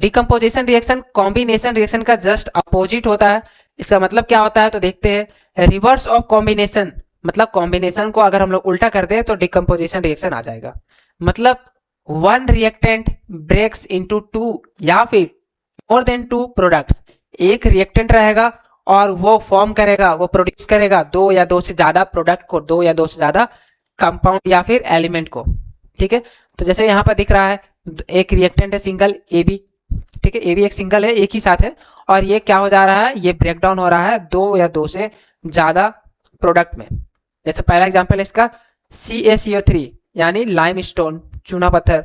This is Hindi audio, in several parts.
डिकम्पोजिशन रिएक्शन कॉम्बिनेशन रिएक्शन का जस्ट अपोजिट होता है। इसका मतलब क्या होता है तो देखते हैं। रिवर्स ऑफ कॉम्बिनेशन मतलब कॉम्बिनेशन को अगर हम लोग उल्टा कर दे तो डिकम्पोजिशन रिएक्शन आ जाएगा। मतलब one reactant breaks into two या फिर मोर देन टू प्रोडक्ट्स। एक रिएक्टेंट रहेगा और वो फॉर्म करेगा, वो प्रोड्यूस करेगा दो या दो से ज्यादा प्रोडक्ट को, दो या दो से ज्यादा कंपाउंड या फिर एलिमेंट को। ठीक है, तो जैसे यहाँ पर दिख रहा है एक रिएक्टेंट है सिंगल ए बी। ठीक है, ए बी एक सिंगल है, एक ही साथ है, और ये क्या हो जा रहा है, ये ब्रेक डाउन हो रहा है दो या दो से ज्यादा प्रोडक्ट में। जैसे पहला एग्जांपल है इसका CaCO3 यानी लाइम स्टोन, चूना पत्थर।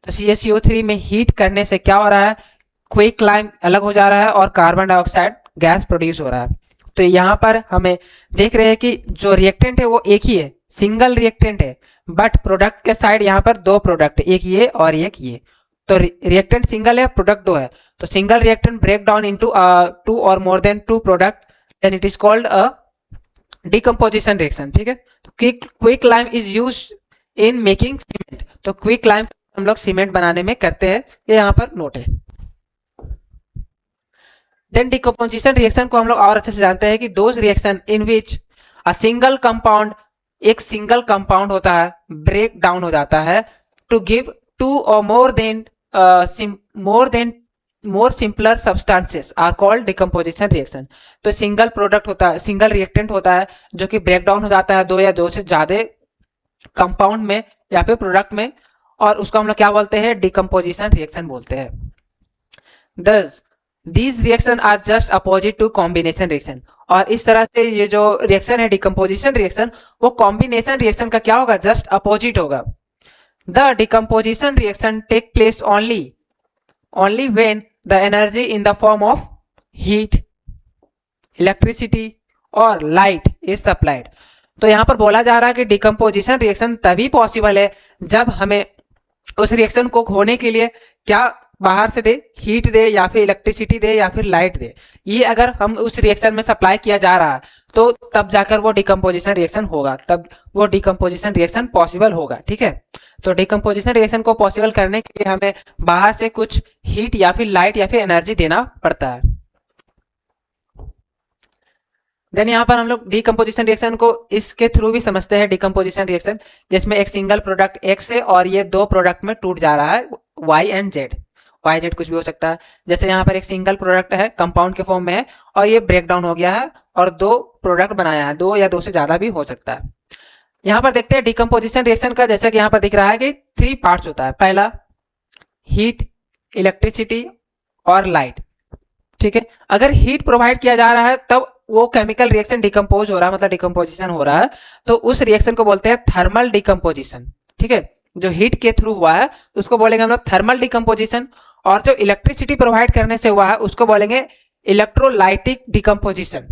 तो CaCO3 में हीट करने से क्या हो रहा है, क्विक लाइम अलग हो जा रहा है और कार्बन डाइऑक्साइड गैस प्रोड्यूस हो रहा है। तो यहाँ पर हमें देख रहे हैं कि जो रिएक्टेंट है वो एक ही है, सिंगल रिएक्टेंट है, बट प्रोडक्ट के साइड यहाँ पर दो प्रोडक्ट, एक ये और एक ये। तो रिएक्टेंट सिंगल है, प्रोडक्ट दो है, तो single reactant break down into two और more than two product, then it is called a decomposition reaction. ठीक है, तो quick lime is used in making cement. तो क्विक लाइम हम लोग सीमेंट बनाने में करते हैं, ये यहाँ पर नोट है। देन डिकम्पोजिशन रिएक्शन को हम लोग और अच्छे से जानते हैं कि those reaction in which a single compound, एक सिंगल कंपाउंड होता है, ब्रेक डाउन हो जाता है टू गिव टू और more simpler substances are called decomposition reaction. तो सिंगल प्रोडक्ट होता है, सिंगल रिएक्टेंट होता है जो कि ब्रेक डाउन हो जाता है दो या दो से ज्यादा कंपाउंड में या फिर प्रोडक्ट में, और उसको हम लोग क्या बोलते हैं, डिकम्पोजिशन रिएक्शन बोलते हैं। Thus these reaction are just opposite to combination reaction. और इस तरह से ये जो रिएक्शन है डिकम्पोजिशन रिएक्शन, वो कॉम्बिनेशन रिएक्शन का क्या होगा, जस्ट अपोजिट होगा। The decomposition reaction take place only when the energy in the form of heat, electricity और light is supplied। तो यहां पर बोला जा रहा है कि डिकम्पोजिशन रिएक्शन तभी पॉसिबल है जब हमें उस रिएक्शन को होने के लिए क्या बाहर से दे, हीट दे या फिर इलेक्ट्रिसिटी दे या फिर लाइट दे। ये अगर हम उस रिएक्शन में सप्लाई किया जा रहा है तो तब जाकर वो डिकम्पोजिशन रिएक्शन होगा, तब वो डिकम्पोजिशन रिएक्शन पॉसिबल होगा। ठीक है, तो डिकम्पोजिशन रिएक्शन को पॉसिबल करने के लिए हमें बाहर से कुछ हीट या फिर लाइट या फिर एनर्जी देना पड़ता है। देन यहाँ पर हम लोग डिकम्पोजिशन रिएक्शन को इसके थ्रू भी समझते हैं। डिकम्पोजिशन रिएक्शन जिसमें एक सिंगल प्रोडक्ट X है और ये दो प्रोडक्ट में टूट जा रहा है, Y and Z। Y Z कुछ भी हो सकता है। जैसे यहाँ पर एक सिंगल प्रोडक्ट है, कंपाउंड के फॉर्म में है, और ये ब्रेक डाउन हो गया है और दो प्रोडक्ट बनाया है, दो या दो से ज्यादा भी हो सकता है। यहाँ पर देखते हैं डिकम्पोजिशन रिएक्शन का, जैसा कि यहाँ पर दिख रहा है कि 3 पार्ट्स होता है। पहला हीट, इलेक्ट्रिसिटी और लाइट। ठीक है, अगर हीट प्रोवाइड किया जा रहा है तब वो केमिकल रिएक्शन डिकम्पोज हो रहा है, मतलब डिकम्पोजिशन हो रहा है, तो उस रिएक्शन को बोलते हैं थर्मल डिकम्पोजिशन। ठीक है, जो हीट के थ्रू हुआ है उसको बोलेंगे हम लोग थर्मल डिकम्पोजिशन, और जो इलेक्ट्रिसिटी प्रोवाइड करने से हुआ है उसको बोलेंगे इलेक्ट्रोलाइटिक डिकम्पोजिशन।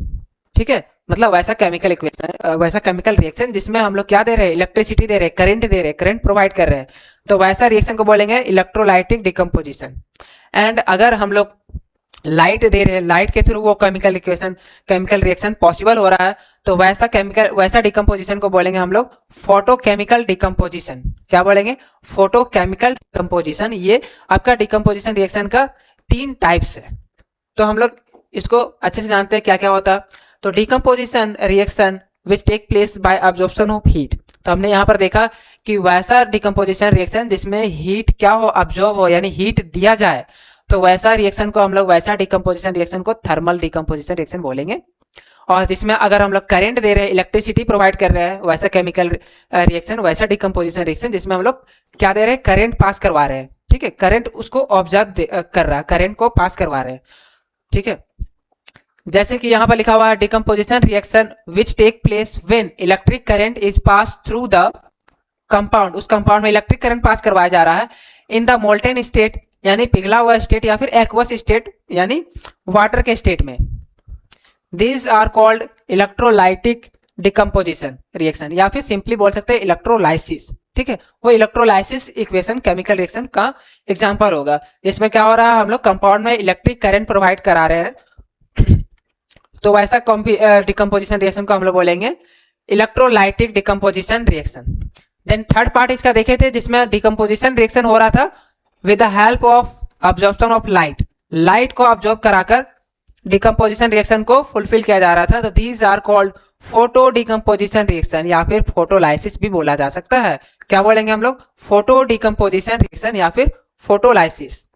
ठीक है, मतलब वैसा केमिकल इक्वेशन, वैसा केमिकल रिएक्शन जिसमें हम लोग क्या दे रहे हैं, इलेक्ट्रिसिटी दे रहे हैं, करंट दे रहे हैं, करंट प्रोवाइड कर रहे हैं, तो वैसा रिएक्शन को बोलेंगे इलेक्ट्रोलाइटिक डिकम्पोजिशन। एंड अगर हम लोग लाइट दे रहे हैं, लाइट के थ्रू वो chemical equation, chemical reaction possible हो रहा है, तो वैसा डिकम्पोजिशन को बोलेंगे हम लोग फोटोकेमिकल डिकम्पोजिशन। क्या बोलेंगे, फोटोकेमिकल डिकम्पोजिशन। ये आपका डिकम्पोजिशन रिएक्शन का 3 टाइप्स है, तो हम लोग इसको अच्छे से जानते हैं क्या क्या होता है। तो decomposition reaction which take place by absorption of heat. तो हमने यहाँ पर देखा कि वैसा डिकम्पोजिशन रिएक्शन जिसमें हीट क्या हो, अब्जॉर्ब हो, यानी हीट दिया जाए, तो वैसा रिएक्शन को हम लोग, वैसा डिकम्पोजिशन रिएक्शन को थर्मल डिकम्पोजिशन रिएक्शन बोलेंगे। और जिसमें अगर हम लोग करंट दे रहे हैं, इलेक्ट्रिसिटी प्रोवाइड कर रहे हैं, वैसा केमिकल रिएक्शन, वैसा डिकम्पोजिशन रिएक्शन जिसमें हम लोग क्या दे रहे हैं, करंट पास करवा रहे हैं। ठीक है, करंट उसको ऑब्जर्व कर रहा है, करंट को पास करवा रहे हैं। ठीक है, जैसे कि यहाँ पर लिखा हुआ है decomposition reaction which take place when electric current is pass through the compound. उस कंपाउंड में इलेक्ट्रिक करंट पास करवाया जा रहा है इन द मोल्टेन स्टेट, यानी पिघला हुआ स्टेट, या फिर एक्वस स्टेट यानी वाटर के स्टेट में। These are called electrolytic decomposition reaction, या फिर सिंपली बोल सकते हैं इलेक्ट्रोलाइसिस। ठीक है, वो इलेक्ट्रोलाइसिस इक्वेशन केमिकल रिएक्शन का एग्जांपल होगा, जिसमें क्या हो रहा है, हम लोग कंपाउंड में इलेक्ट्रिक करंट प्रोवाइड करा रहे हैं, तो वैसा डिकम्पोजिशन रिएक्शन को हम लोग बोलेंगे electrolytic decomposition reaction. Then third part इसका देखे थे जिसमें डिकम्पोजिशन रिएक्शन हो रहा था with the help of absorption of light, light को ऑब्जॉर्ब कराकर डिकम्पोजिशन रिएक्शन को फुलफिल किया जा रहा था। तो these are called photo decomposition reaction या फिर फोटोलाइसिस भी बोला जा सकता है। क्या बोलेंगे हम लोग? फोटो डिकम्पोजिशन रिएक्शन या फिर फोटोलाइसिस।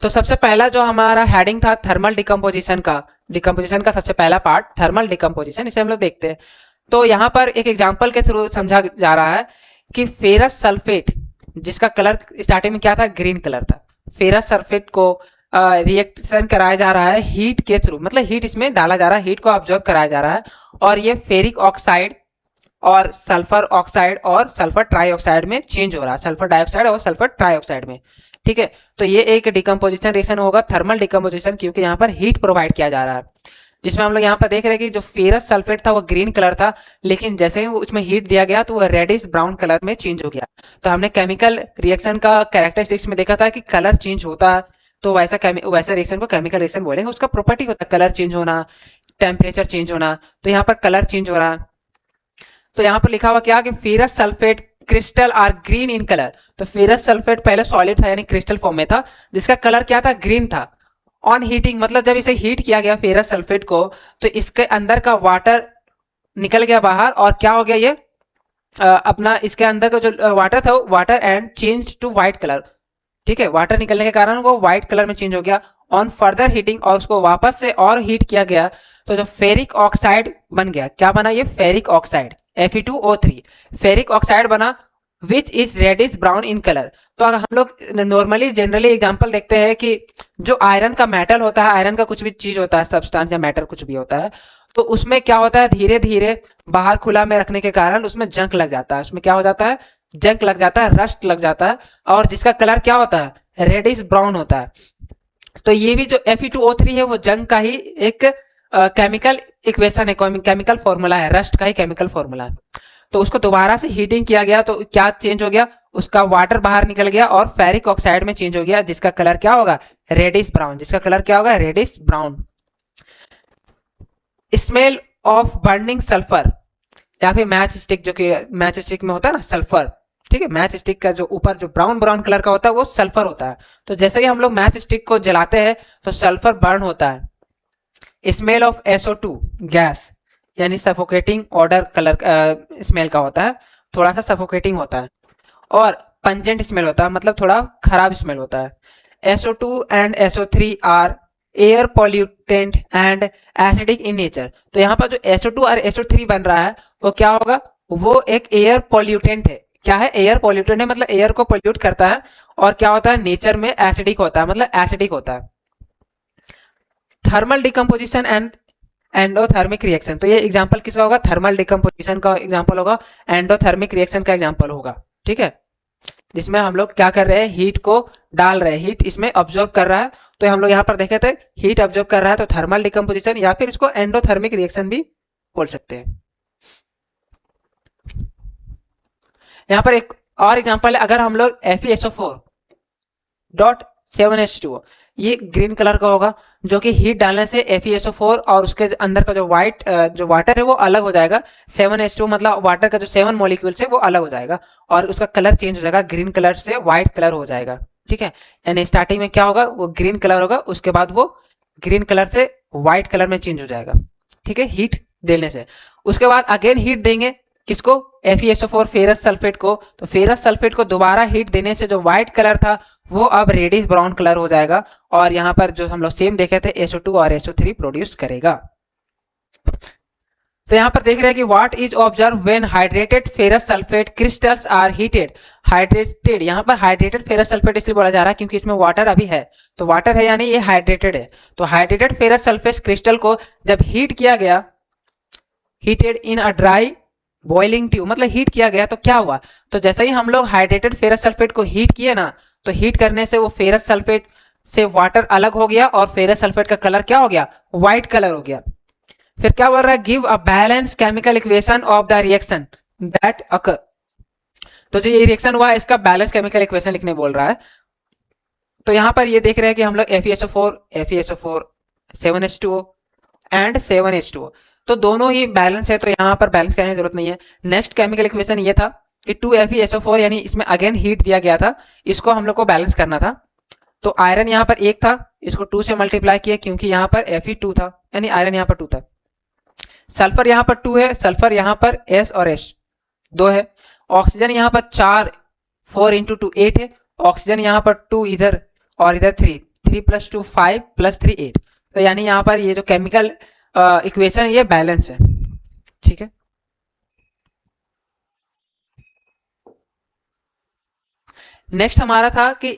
तो सबसे पहला जो हमारा हेडिंग था थर्मल डिकम्पोजिशन का सबसे पहला पार्ट थर्मल डिकम्पोजिशन, इसे हम लोग देखते हैं। तो यहाँ पर एक एग्जांपल के थ्रू समझा जा रहा है कि फेरस सल्फेट, जिसका कलर स्टार्टिंग में क्या था? ग्रीन कलर था। फेरस सल्फेट को रिएक्शन कराया जा रहा है हीट के थ्रू, मतलब हीट इसमें डाला जा रहा है, हीट को ऑब्जर्व कराया जा रहा है और ये फेरिक ऑक्साइड और सल्फर ऑक्साइड और सल्फर ट्राईऑक्साइड में चेंज हो रहा है, सल्फर डाइऑक्साइड और सल्फर ट्राईऑक्साइड में। ठीक है, तो ये एक डिकम्पोजिशन रिएक्शन होगा, थर्मल डिकम्पोजिशन, क्योंकि यहाँ पर हीट प्रोवाइड किया जा रहा है। जिसमें हम लोग यहाँ पर देख रहे हैं कि जो फेरस सल्फेट था वो ग्रीन कलर था, लेकिन जैसे ही उसमें हीट दिया गया तो वो रेडिश ब्राउन कलर में चेंज हो गया। तो हमने केमिकल रिएक्शन का कैरेक्टरिस्टिक्स में देखा था कि कलर चेंज होता है, तो वैसा रिएक्शन को केमिकल रिएक्शन बोलेंगे। उसका प्रॉपर्टी होता है कलर चेंज होना, टेम्परेचर चेंज होना। तो यहाँ पर कलर चेंज हो रहा है। तो यहाँ पर लिखा हुआ क्या कि ferrous sulphate crystal are green in colour. तो फेरस सल्फेट पहले सॉलिड था यानी क्रिस्टल फॉर्म में था, जिसका कलर क्या था? ग्रीन था। ऑन हीटिंग मतलब जब इसे हीट किया गया फेरस सल्फेट को, तो इसके अंदर का वाटर निकल गया बाहर और क्या हो गया? ये अपना इसके अंदर का जो वाटर था water and change to white colour. ठीक है, वाटर निकलने के कारण वो व्हाइट कलर में चेंज हो गया ऑन फर्दर हीटिंग, और उसको वापस से और हीट किया गया तो जो फेरिक ऑक्साइड बन गया। क्या बना? ये ferric oxide Fe2O3 ferric oxide बना, which is reddish brown in colour. तो अगर हम लोग नॉर्मली जनरली एग्जांपल देखते हैं कि जो आयरन का मेटल होता है, आयरन का कुछ भी चीज होता है, सब्सटेंस या मैटर कुछ भी होता है, तो उसमें क्या होता है? धीरे धीरे बाहर खुला में रखने के कारण उसमें जंक लग जाता है। उसमें क्या हो जाता है? जंक लग जाता है, रस्ट लग जाता है, और जिसका कलर क्या होता है? रेडिश ब्राउन होता है। तो ये भी जो Fe2O3 है वो जंग का ही एक केमिकल इक्वेशन है, केमिकल फॉर्मूला है, रस्ट का ही केमिकल फॉर्मूला है। तो उसको दोबारा से हीटिंग किया गया तो क्या चेंज हो गया? उसका वाटर बाहर निकल गया और फेरिक ऑक्साइड में चेंज हो गया, जिसका कलर क्या होगा? Reddish brown. जिसका कलर क्या होगा? Reddish brown. Smell of burning sulphur या फिर मैच स्टिक, जो कि मैच स्टिक में होता है ना सल्फर। ठीक है, मैच स्टिक का जो ऊपर जो ब्राउन ब्राउन कलर का होता है वो सल्फर होता है। तो जैसे ही हम लोग मैच स्टिक को जलाते हैं तो सल्फर बर्न होता है। स्मेल ऑफ SO2 गैस यानी सफोकेटिंग ऑर्डर कलर स्मेल का होता है, थोड़ा सा सफोकेटिंग होता है, और पंजेंट स्मेल होता है, मतलब थोड़ा खराब स्मेल होता है। SO2 and SO3 are air pollutant and acidic in nature. तो यहाँ पर जो SO2 और SO3 बन रहा है वो क्या होगा? वो एक एयर पॉल्यूटेंट है। क्या है? एयर पॉल्यूटेंट है, मतलब एयर को पॉल्यूट करता है, और क्या होता है? नेचर में एसिडिक होता है, मतलब एसिडिक होता है। Thermal decomposition and endothermic reaction. तो ये एग्जांपल किसका होगा? थर्मल डिकम्पोजिशन का एग्जांपल होगा, एंडोथर्मिक रिएक्शन का एग्जांपल होगा। ठीक है, जिसमें हम लोग क्या कर रहे हैं? हीट को डाल रहे हैं, हीट इसमें ऑब्जर्व कर रहा है। तो हम लोग यहाँ पर देखे थे हीट ऑब्जर्व कर रहा है, तो थर्मल डिकम्पोजिशन या फिर इसको एंडोथर्मिक रिएक्शन भी बोल सकते हैं। यहाँ पर एक और एग्जांपल है, अगर हम लोग FeSO4.7H2O, ये ग्रीन कलर का होगा, जो कि हीट डालने से FeSO4 और उसके अंदर का जो जो वाटर है वो अलग हो जाएगा। 7H2 मतलब वाटर का जो 7 मॉलिक्यूल्स है वो अलग हो जाएगा और उसका कलर चेंज हो जाएगा, ग्रीन कलर से व्हाइट कलर हो जाएगा। ठीक है, यानी स्टार्टिंग में क्या होगा? वो ग्रीन कलर होगा, उसके बाद वो ग्रीन कलर से व्हाइट कलर में चेंज हो जाएगा। ठीक है, हीट देने से। उसके बाद अगेन हीट देंगे किसको? FeSO4 फेरस सल्फेट को। तो फेरस सल्फेट को दोबारा हीट देने से जो व्हाइट कलर था वो अब रेडिश ब्राउन कलर हो जाएगा, और यहाँ पर जो हम लोग सेम देखे थे SO2 और SO3 प्रोड्यूस करेगा। तो यहाँ पर देख रहे हैं कि what is observe when hydrated ferrous sulphate crystals are heated. Hydrated, यहाँ पर हाइड्रेटेड फेरस सल्फेट इसलिए बोला जा रहा है क्योंकि इसमें वाटर अभी है, तो वाटर है यानी ये हाइड्रेटेड है। तो हाइड्रेटेड फेरस सल्फेट क्रिस्टल को जब हीट किया गया, heated in a dry boiling tube, मतलब हीट किया गया, तो क्या हुआ? तो जैसे ही हम लोग हाइड्रेटेड फेरस सल्फेट को हीट किए ना, तो हीट करने से वो फेरस सल्फेट से वाटर अलग हो गया और फेरस सल्फेट का कलर क्या हो गया? व्हाइट कलर हो गया। फिर क्या बोल रहा है? Give a balance chemical equation of the reaction that occur. तो जो ये रिएक्शन हुआ इसका बैलेंस केमिकल इक्वेशन लिखने बोल रहा है। तो यहां पर ये देख रहे हैं कि हम लोग FeSO4 7H2O एंड 7H2O, तो दोनों ही बैलेंस है, तो यहाँ पर बैलेंस करने की जरूरत नहीं है। नेक्स्ट केमिकल इक्वेशन ये था कि 2FeSO4 यानी इसमें अगेन हीट दिया गया था, इसको हम लोग को बैलेंस करना था। तो आयरन यहाँ पर 1 था, इसको 2 से मल्टीप्लाई किया क्योंकि यहाँ पर Fe2 था, यानी आयरन यहाँ पर 2 था। सल्फर यहाँ पर 2 है, सल्फर यहाँ पर S और H 2 है। ऑक्सीजन यहाँ पर 4 इंटू 2 8 है। ऑक्सीजन यहाँ पर 2 इधर और इधर 3 प्लस 2 5 प्लस 3 8। तो यानी यहाँ पर ये जो केमिकल इक्वेशन ये बैलेंस है, ठीक है। नेक्स्ट हमारा था कि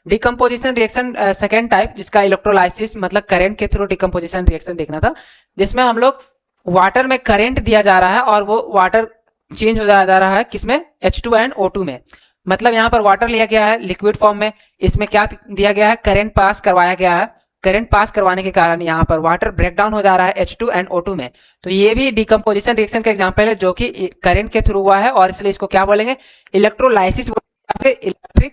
डिकम्पोजिशन रिएक्शन सेकेंड टाइप, जिसका इलेक्ट्रोलाइसिस मतलब करंट के थ्रू डिकम्पोजिशन रिएक्शन देखना था, जिसमें हम लोग वाटर में करंट दिया जा रहा है और वो वाटर चेंज हो जा रहा है किसमें, H2 एंड O2 में। मतलब यहाँ पर वाटर लिया गया है लिक्विड फॉर्म में, इसमें क्या दिया गया है, करंट पास करवाया गया है। करंट पास करवाने के कारण यहाँ पर वाटर ब्रेक डाउन हो जा रहा है H2 एंड O2 में। तो ये भी डिकम्पोजिशन रिएक्शन का एग्जाम्पल है जो कि करंट के थ्रू हुआ है, और इसलिए इसको क्या बोलेंगे, इलेक्ट्रोलाइसिस या फिर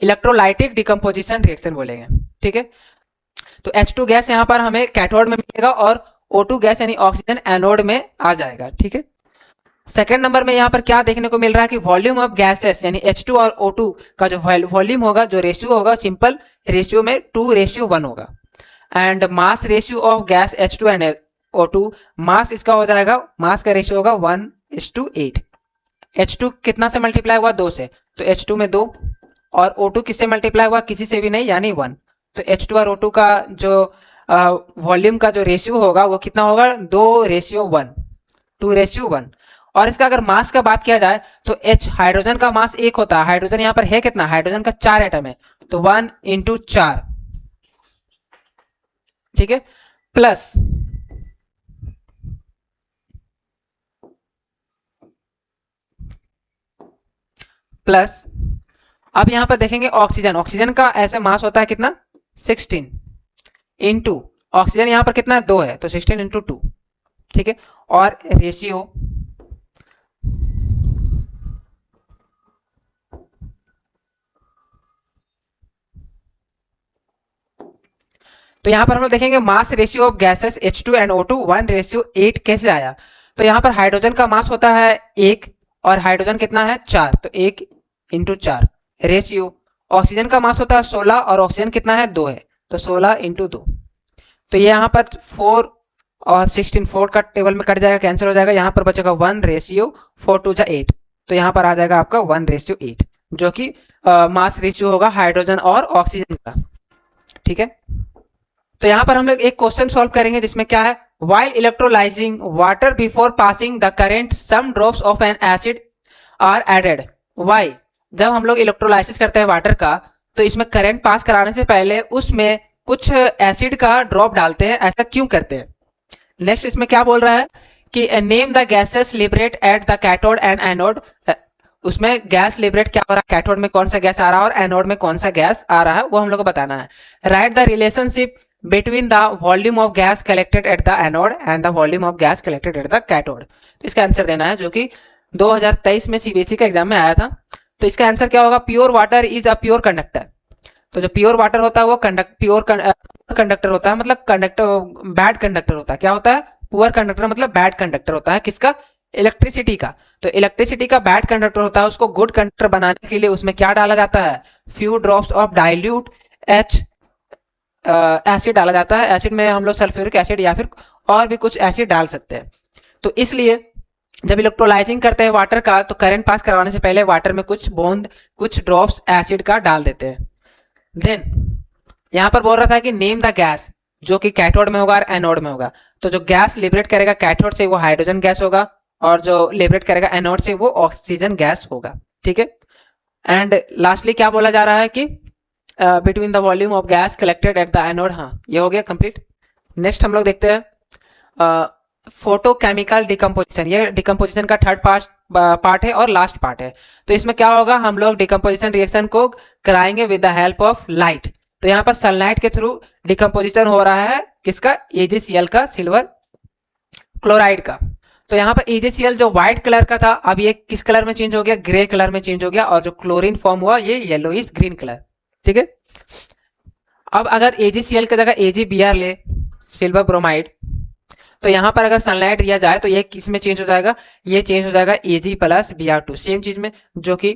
इलेक्ट्रोलाइटिक डिकम्पोजिशन रिएक्शन बोलेंगे, ठीक है। तो H2 गैस यहाँ पर हमें कैथोड में मिलेगा और O2 गैस यानी ऑक्सीजन एनोड में आ जाएगा, ठीक है। सेकेंड नंबर में यहाँ पर क्या देखने को मिल रहा है कि वॉल्यूम ऑफ गैसेस यानी H2 और O2 का जो वॉल्यूम होगा, जो रेशियो होगा, सिंपल रेशियो में 2:1 होगा। And mass ratio of gas H2 and O2, मास इसका हो जाएगा, मास का रेशियो होगा 1:8। H2 कितना से मल्टीप्लाई हुआ, 2 से, तो H2 में 2, और O2 किससे मल्टीप्लाई हुआ, किसी से भी नहीं, यानी 1। तो H2 और O2 का जो वॉल्यूम का जो रेशियो होगा वो कितना होगा, 2:1, 2:1। और इसका अगर मास का बात किया जाए तो H हाइड्रोजन का मास 1 होता है, हाइड्रोजन यहाँ पर है कितना, हाइड्रोजन का 4 एटम है, तो 1 इंटू 4, ठीक है, प्लस अब यहां पर देखेंगे ऑक्सीजन, ऑक्सीजन का ऐसे मास होता है कितना, 16 इंटू, ऑक्सीजन यहां पर कितना है, 2 है, तो 16 इंटू 2, ठीक है। और रेशियो तो यहां पर हम लोग देखेंगे mass ratio of gases H2 and O2 1:8 कैसे आया। तो यहां पर हाइड्रोजन का मास होता है 1 और हाइड्रोजन कितना है 4, तो 1 इंटू 4, रेशियो ऑक्सीजन का मास होता है 16 और ऑक्सीजन कितना है 2 है, तो 16 इंटू 2। तो ये यहाँ पर 4 और 16 4 का टेबल में कट जाएगा, कैंसिल हो जाएगा, यहाँ पर बचेगा 1:4 2 8। तो यहाँ पर आ जाएगा आपका 1:8 जो कि मास रेशियो होगा हाइड्रोजन और ऑक्सीजन का, ठीक है। तो यहाँ पर हम लोग एक क्वेश्चन सॉल्व करेंगे जिसमें क्या है, while electrolyzing water before passing the current some drops of an acid are added। why, जब हम लोग इलेक्ट्रोलाइसिस करते हैं वाटर का तो इसमें करंट पास कराने से पहले उसमें कुछ एसिड का ड्रॉप डालते हैं, ऐसा क्यों करते हैं। नेक्स्ट इसमें क्या बोल रहा है कि name the gases liberate at the cathode and anode, उसमें गैस लिबरेट क्या हो रहा है, कैथोड में कौन सा गैस आ रहा है और एनोड में कौन सा गैस आ रहा है, वो हम लोग को बताना है। Right the relationship between the volume of gas collected at the anode and the volume of gas collected at the cathode। तो इसका आंसर देना है जो कि 2023 में सीबीएसई का एग्जाम में आया था। तो इसका आंसर क्या होगा, pure water is a pure conductor. तो जो प्योर वाटर होता है वो प्योर कंडक्टर होता है, मतलब बैड कंडक्टर होता है। क्या होता है, पुअर कंडक्टर मतलब बैड कंडक्टर होता है, किसका, इलेक्ट्रिसिटी का। तो इलेक्ट्रिसिटी का बैड कंडक्टर होता है, उसको गुड कंडक्टर बनाने के लिए उसमें क्या डाला जाता है, few drops of dilute acid डाला जाता है। एसिड में हम लोग सल्फ्यूरिक एसिड या फिर और भी कुछ एसिड डाल सकते हैं। तो इसलिए जब इलेक्ट्रोलाइजिंग करते हैं वाटर का तो करंट पास करवाने से पहले वाटर में कुछ ड्रॉप्स एसिड का डाल देते हैं। देन यहां पर बोल रहा था कि नेम द गैस, जो कि कैथोड में होगा और एनोड में होगा। तो जो गैस लिबरेट करेगा कैथोड से वो हाइड्रोजन गैस होगा और जो लिबरेट करेगा एनोड से वो ऑक्सीजन गैस होगा, ठीक है। एंड लास्टली क्या बोला जा रहा है कि between the volume of gas collected at the anode, हाँ ये हो गया कंप्लीट। नेक्स्ट हम लोग देखते हैं फोटोकेमिकल डिकम्पोजिशन। ये डिकम्पोजिशन का थर्ड पार्ट है और लास्ट पार्ट है। तो इसमें क्या होगा, हम लोग डिकम्पोजिशन रिएक्शन को कराएंगे with the help of light. तो यहाँ पर सनलाइट के थ्रू डिकम्पोजिशन हो रहा है किसका, AgCl का, सिल्वर क्लोराइड का। तो यहाँ पर AgCl जो व्हाइट कलर का था अब ये किस कलर में चेंज हो गया, ग्रे कलर में चेंज हो गया, और जो क्लोरीन फॉर्म हुआ ये येलोइश ग्रीन कलर, ठीक है। अब अगर AgCl की जगह AgBr ले, सिल्वर ब्रोमाइड, तो यहाँ पर अगर सनलाइट दिया जाए तो ये किस में चेंज हो जाएगा, ये चेंज हो जाएगा Ag प्लस Br2 सेम चीज में, जो कि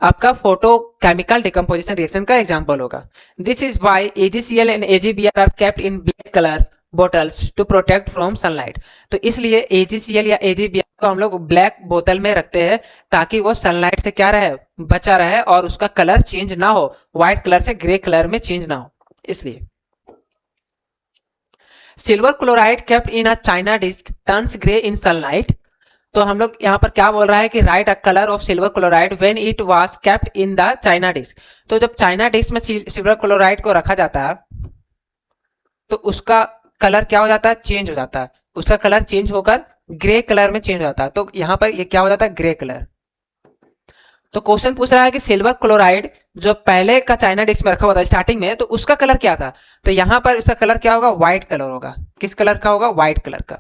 आपका फोटो केमिकल डिकम्पोजिशन रिएक्शन का एग्जांपल होगा। This is why AgCl and AgBr are kept in black colour bottles to protect from sunlight. तो इसलिए AgCl या AgBr को हम लोग ब्लैक बोतल में रखते हैं ताकि वो सनलाइट से क्या रहे, बचा रहे और उसका कलर चेंज ना हो, व्हाइट कलर से ग्रे कलर में चेंज ना हो इसलिए। Silver chloride kept in a china disc turns grey in sunlight. तो हम लोग यहाँ पर क्या बोल रहा है कि write a colour of silver chloride when it was kept in the china disk. तो जब चाइना डिस्क में सिल्वर क्लोराइड को रखा जाता है तो उसका कलर क्या हो जाता है, चेंज हो जाता है, उसका कलर चेंज होकर ग्रे कलर में चेंज हो जाता है। तो यहाँ पर ये क्या हो जाता है, ग्रे कलर। तो क्वेश्चन पूछ रहा है कि सिल्वर क्लोराइड जो पहले का चाइना डिस्क में रखा हुआ था स्टार्टिंग में, तो उसका कलर क्या था, तो यहाँ पर उसका कलर क्या होगा, व्हाइट कलर होगा। किस कलर का होगा, व्हाइट कलर का।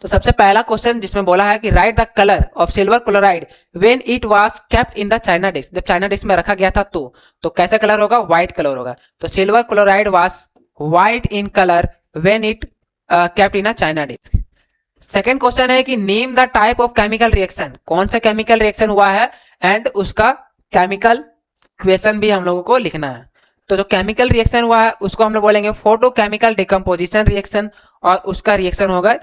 तो सबसे पहला क्वेश्चन जिसमें बोला है कि write the colour of silver chloride when it was kept in the china disk, जब चाइना डिस्क में रखा गया था तो कैसा कलर होगा, व्हाइट कलर होगा। तो silver chloride was white in colour when it kept in a china disk. Second question है कि name the type of chemical reaction, कौन सा केमिकल रिएक्शन हुआ है एंड उसका केमिकल इक्वेशन भी हम लोगों को लिखना है। तो जो केमिकल रिएक्शन हुआ है उसको हम लोग बोलेंगे फोटोकेमिकल डिकम्पोजिशन रिएक्शन, और उसका रिएक्शन होगा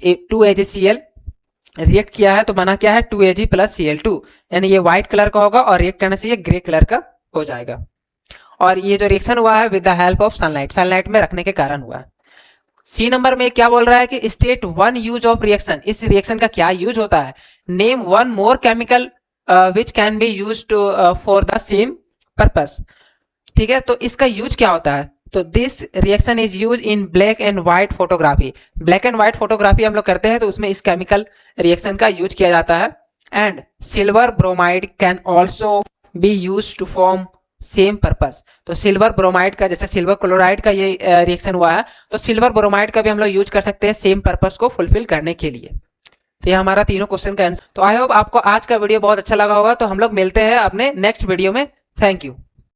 2AgCl रिएक्ट किया है तो बना क्या है 2Ag प्लस Cl2, यानी ये व्हाइट कलर का होगा और रिएक्ट करने से ये ग्रे कलर का हो जाएगा। और ये जो रिएक्शन हुआ है with the help of sunlight, sunlight में रखने के कारण हुआ है। सी नंबर में क्या बोल रहा है कि state one use of reaction, इस रिएक्शन का क्या यूज होता है। Name one more chemical which can be use for the same purpose. ठीक है, तो इसका यूज क्या होता है, तो this reaction is use in black and white photography. Black and white photography हम लोग करते हैं तो उसमें इस केमिकल रिएक्शन का यूज किया जाता है। And silver bromide can also be use to form same purpose. तो सिल्वर ब्रोमाइड का, जैसे सिल्वर क्लोराइड का ये रिएक्शन हुआ है, तो सिल्वर ब्रोमाइड का भी हम लोग यूज कर सकते हैं सेम पर्पस को फुलफिल करने के लिए। तो ये हमारा तीनों क्वेश्चन का आंसर। तो आई होप आपको आज का वीडियो बहुत अच्छा लगा होगा। तो हम लोग मिलते हैं अपने नेक्स्ट वीडियो में। Thank you.